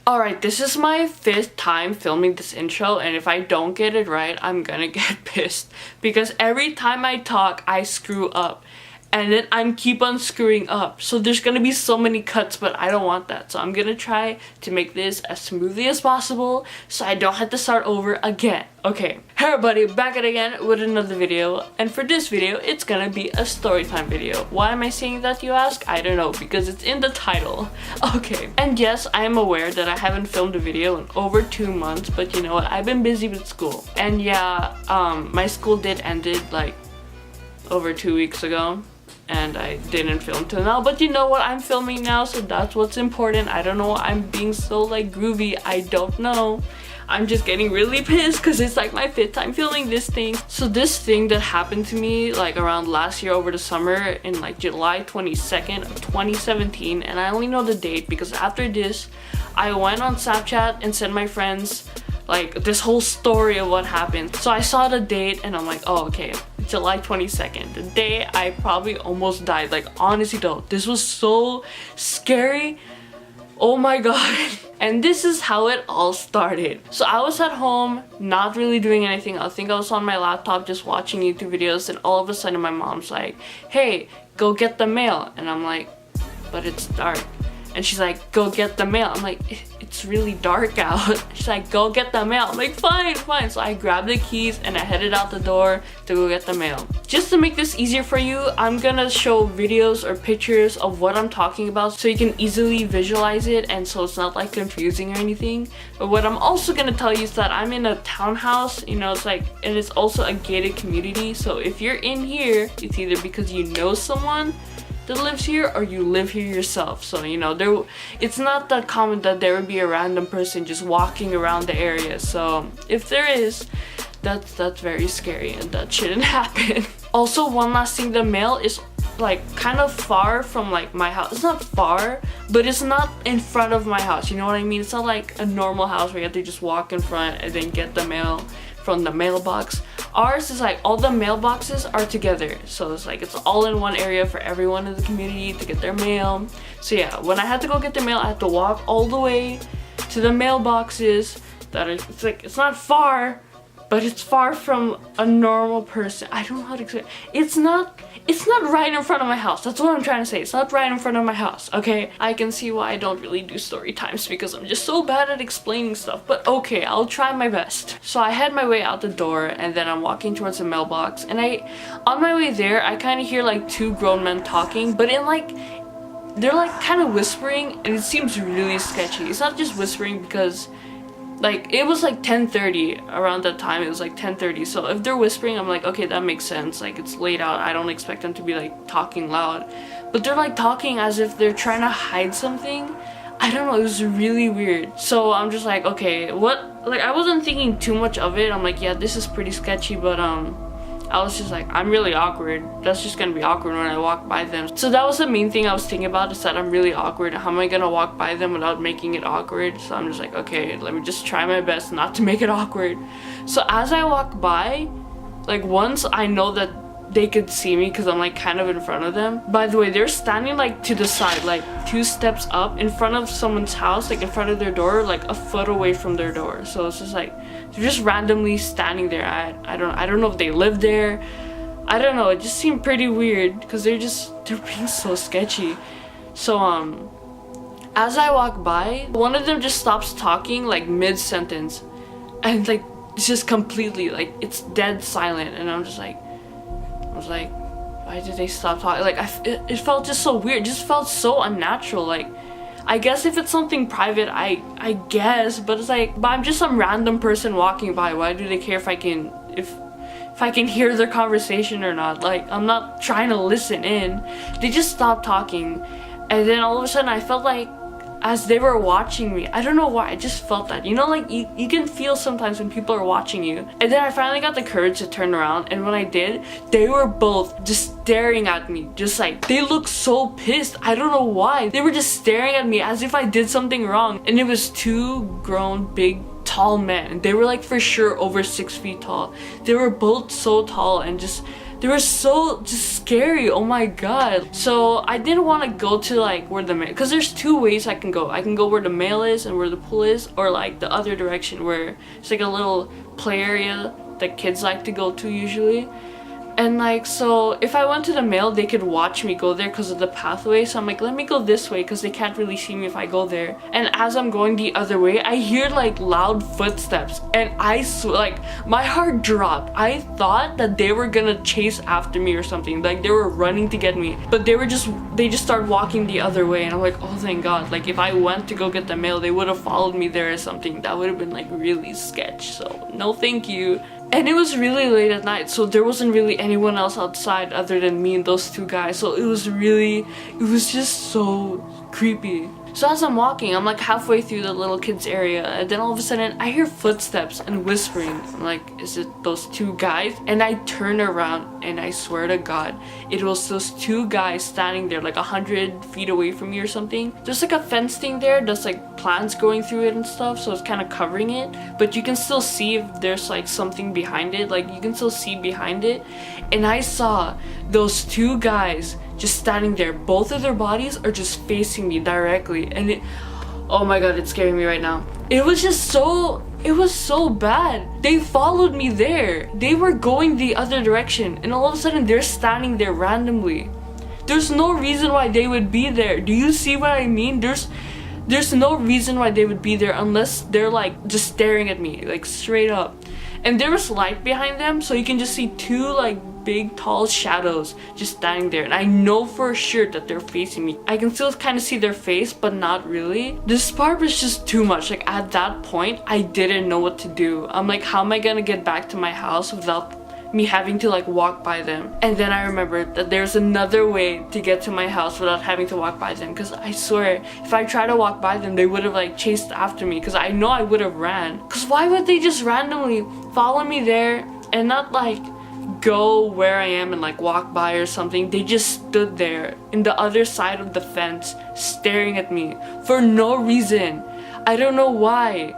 Alright, this is my 5th time filming this intro, and if I don't get it right, I'm gonna get pissed. Because every time I talk, I screw up. And then I keep on screwing up. So there's gonna be so many cuts, but I don't want that. So I'm gonna try to make this as smoothly as possible so I don't have to start over again. Okay, hey everybody, back at it again with another video. And for this video, it's gonna be a story time video. Why am I saying that, you ask? I don't know, because it's in the title. Okay, and yes, I am aware that I haven't filmed a video in over 2 months, but you know what, I've been busy with school. And yeah, my school did ended like over 2 weeks ago. And I didn't film till now, but you know what, I'm filming now, so that's what's important. I don't know why I'm being so like groovy, I don't know. I'm just getting really pissed because it's like my 5th time filming this thing. So this thing that happened to me like around last year over the summer in like July 22nd of 2017, and I only know the date because after this I went on Snapchat and sent my friends like this whole story of what happened. So I saw the date and I'm like, oh okay, July 22nd, the day I probably almost died. Like honestly though, this was so scary, oh my god. And this is how it all started. So I was at home not really doing anything. I think I was on my laptop just watching YouTube videos, and all of a sudden my mom's like, hey, go get the mail. And I'm like, but it's dark. And she's like, go get the mail. I'm like, it's really dark out. She's like, go get the mail. I'm like, fine, fine. So I grabbed the keys and I headed out the door to go get the mail. Just to make this easier for you, I'm gonna show videos or pictures of what I'm talking about so you can easily visualize it, and so it's not like confusing or anything. But what I'm also gonna tell you is that I'm in a townhouse, you know, it's like, and it's also a gated community. So if you're in here, it's either because you know someone that lives here or you live here yourself. So you know, it's not that common that there would be a random person just walking around the area. So if there is, that's very scary and that shouldn't happen. Also, one last thing, the mail is like kind of far from like my house. It's not far, but it's not in front of my house, you know what I mean? It's not like a normal house where you have to just walk in front and then get the mail from the mailbox. Ours is like all the mailboxes are together, so it's like it's all in one area for everyone in the community to get their mail. So yeah, when I had to go get the mail, I had to walk all the way to the mailboxes that are, it's like, it's not far, but it's far from a normal person. I don't know how to explain. It's not right in front of my house. That's what I'm trying to say. It's not right in front of my house, okay? I can see why I don't really do story times because I'm just so bad at explaining stuff, but okay, I'll try my best. So I head my way out the door and then I'm walking towards the mailbox, and on my way there, I kind of hear like 2 grown men talking, but in like, they're like kind of whispering, and it seems really sketchy. It's not just whispering because like it was like 10:30 around that time. It was like 10:30, so if they're whispering, I'm like, okay, that makes sense. Like it's late out, I don't expect them to be like talking loud, but they're like talking as if they're trying to hide something. I don't know, it was really weird. So I'm just like, okay, what, like I wasn't thinking too much of it. I'm like, yeah, this is pretty sketchy, but I was just like, I'm really awkward. That's just gonna be awkward when I walk by them. So that was the main thing I was thinking about, is that I'm really awkward. How am I gonna walk by them without making it awkward? So I'm just like, okay, let me just try my best not to make it awkward. So as I walk by, like once I know that they could see me because I'm like kind of in front of them. By the way, they're standing like to the side, like 2 steps up in front of someone's house, like in front of their door, like a foot away from their door. So it's just like, they're just randomly standing there. I don't know if they live there. I don't know, it just seemed pretty weird because they're being so sketchy. So as I walk by, one of them just stops talking like mid-sentence, and like it's just completely like it's dead silent, and I was like, why did they stop talking? Like it felt just so weird. It just felt so unnatural. Like I guess if it's something private, I guess, but it's like, but I'm just some random person walking by. Why do they care if I can hear their conversation or not? Like I'm not trying to listen in. They just stopped talking, and then all of a sudden I felt like as they were watching me, I don't know why, I just felt that, you know, like you can feel sometimes when people are watching you. And then I finally got the courage to turn around, and when I did, they were both just staring at me, just like, they looked so pissed. I don't know why. They were just staring at me as if I did something wrong. And it was 2 grown, big, tall men. They were like for sure over 6 feet tall. They were both so tall, and just They were so just scary. Oh my god. So I didn't want to go to like where the mail, because there's two ways I can go. I can go where the mail is and where the pool is, or like the other direction where it's like a little play area that kids like to go to usually. And like, so if I went to the mail, they could watch me go there because of the pathway. So I'm like, let me go this way because they can't really see me if I go there. And as I'm going the other way, I hear like loud footsteps, and I like my heart dropped. I thought that they were gonna chase after me or something, like they were running to get me, but they just started walking the other way. And I'm like, oh thank god, like if I went to go get the mail, they would have followed me there or something. That would have been like really sketch. So no thank you. And it was really late at night, so there wasn't really anyone else outside other than me and those two guys. So it was just so creepy. So as I'm walking, I'm like halfway through the little kids area, and then all of a sudden I hear footsteps and whispering. I'm like, is it those two guys? And I turn around, and I swear to god, it was those two guys standing there like 100 feet away from me or something. There's like a fence thing there that's like plants growing through it and stuff, so it's kind of covering it, but you can still see if there's like something behind it. Like you can still see behind it. And I saw those two guys just standing there. Both of their bodies are just facing me directly, and oh my god, it's scaring me right now. It was so bad. They followed me there. They were going the other direction, and all of a sudden they're standing there randomly. There's no reason why they would be there. Do you see what I mean? There's no reason why they would be there unless they're like just staring at me, like straight up. And there was light behind them, so you can just see two like big tall shadows just standing there, and I know for sure that they're facing me. I can still kind of see their face, but not really. This part was just too much. Like at that point, I didn't know what to do. I'm like, how am I gonna get back to my house without me having to like walk by them? And then I remembered that there's another way to get to my house without having to walk by them, because I swear if I tried to walk by them, they would have like chased after me, because I know I would have ran. Because why would they just randomly follow me there and not like go where I am and like walk by or something? They just stood there in the other side of the fence staring at me for no reason. I don't know why.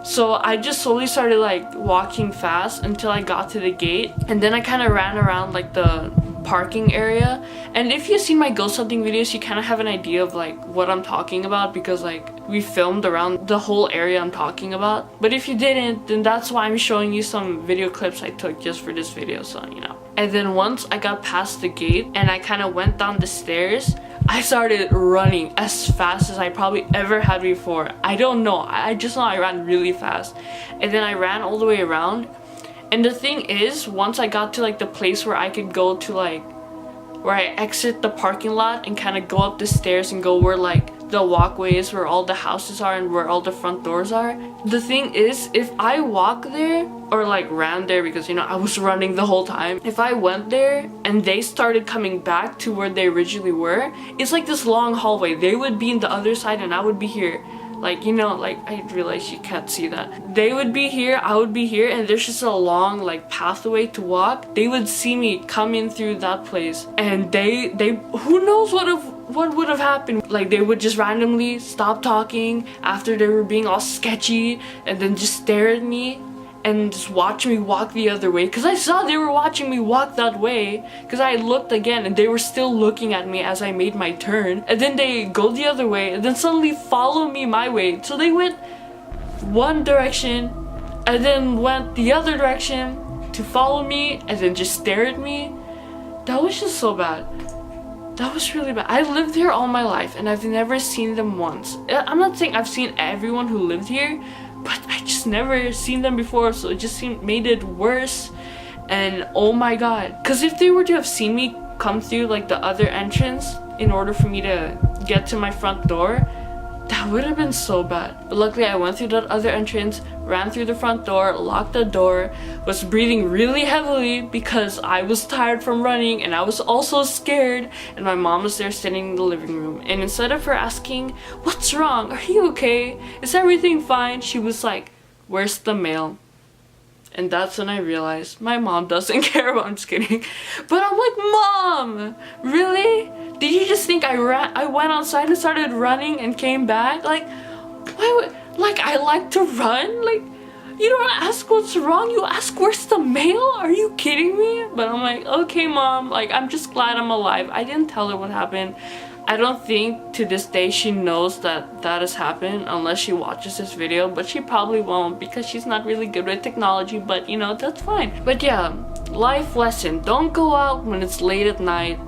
So I just slowly started like walking fast until I got to the gate, and then I kind of ran around like the parking area. And if you've seen my ghost hunting videos, you kind of have an idea of like what I'm talking about, because like we filmed around the whole area I'm talking about. But if you didn't, then that's why I'm showing you some video clips I took just for this video, so you know. And then once I got past the gate and I kind of went down the stairs, I started running as fast as I probably ever had before. I don't know, I just know I ran really fast. And then I ran all the way around. And the thing is, once I got to like the place where I could go to like where I exit the parking lot and kind of go up the stairs and go where like the walkway is, where all the houses are and where all the front doors are. The thing is, if I walk there or like ran there, because you know I was running the whole time, if I went there and they started coming back to where they originally were, it's like this long hallway. They would be in the other side and I would be here. Like, you know, like, I realize you can't see that. They would be here, I would be here, and there's just a long, like, pathway to walk. They would see me come in through that place, and they who knows what would have happened. Like, they would just randomly stop talking after they were being all sketchy, and then just stare at me and just watch me walk the other way, because I saw they were watching me walk that way, because I looked again and they were still looking at me as I made my turn. And then they go the other way and then suddenly follow me my way. So they went one direction and then went the other direction to follow me and then just stare at me. That was just so bad. That was really bad. I lived here all my life and I've never seen them once. I'm not saying I've seen everyone who lived here, but I just never seen them before, so it just made it worse. And oh my god, because if they were to have seen me come through like the other entrance in order for me to get to my front door, that would have been so bad. But luckily I went through that other entrance, ran through the front door, locked the door, was breathing really heavily because I was tired from running and I was also scared, and my mom was there sitting in the living room. And instead of her asking, "What's wrong? Are you okay? Is everything fine?" she was like, "Where's the mail?" And that's when I realized my mom doesn't care about. I'm just kidding. But I'm like, Mom, really? Did you just think I went outside and started running and came back? Like, why would, like, I like to run? Like, You don't ask what's wrong, you ask where's the mail? Are you kidding me? But I'm like, okay mom, like I'm just glad I'm alive. I didn't tell her what happened. I don't think to this day she knows that that has happened unless she watches this video, but she probably won't because she's not really good with technology, but you know, that's fine. But yeah, life lesson, don't go out when it's late at night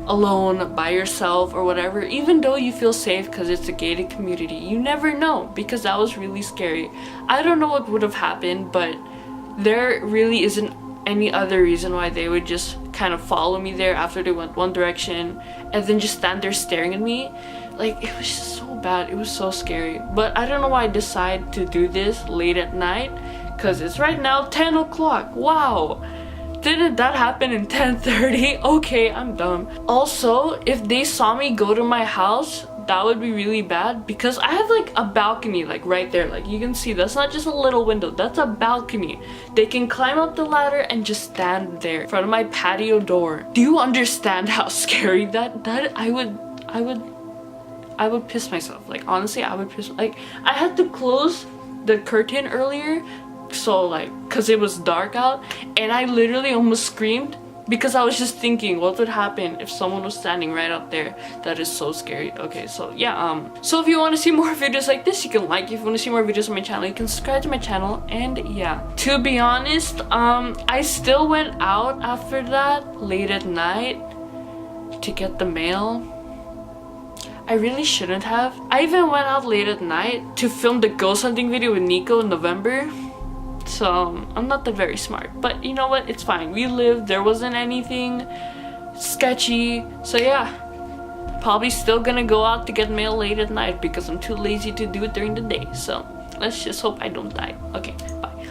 alone by yourself or whatever, even though you feel safe because it's a gated community. You never know, because that was really scary. I don't know what would have happened, but there really isn't any other reason why they would just kind of follow me there after they went one direction and then just stand there staring at me. Like, it was just so bad. It was so scary. But I don't know why I decided to do this late at night, because it's right now 10 o'clock. Wow, didn't that happen in 10:30? Okay, I'm dumb. Also, if they saw me go to my house, that would be really bad because I have like a balcony like right there. Like you can see, that's not just a little window, that's a balcony. They can climb up the ladder and just stand there in front of my patio door. Do you understand how scary that I would piss myself. Like honestly, I would piss. Like I had to close the curtain earlier, so like because it was dark out, and I literally almost screamed because I was just thinking what would happen if someone was standing right up there. That is so scary. Okay, so yeah, so if you want to see more videos like this, you can like. If you want to see more videos on my channel, you can subscribe to my channel. And yeah, to be honest, I still went out after that late at night to get the mail. I really shouldn't have. I even went out late at night to film the ghost hunting video with Nico in November. So I'm not that very smart, but you know what, it's fine. We lived, there wasn't anything sketchy. So yeah, probably still gonna go out to get mail late at night because I'm too lazy to do it during the day. So let's just hope I don't die. Okay, bye.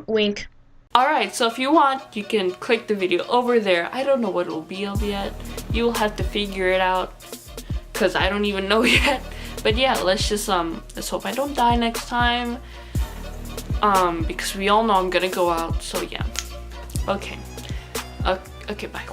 Wink. Alright, so if you want, you can click the video over there. I don't know what it will be of yet. You'll have to figure it out because I don't even know yet. But yeah, let's hope I don't die next time. Because we all know I'm gonna go out, so yeah. Okay. Okay, bye.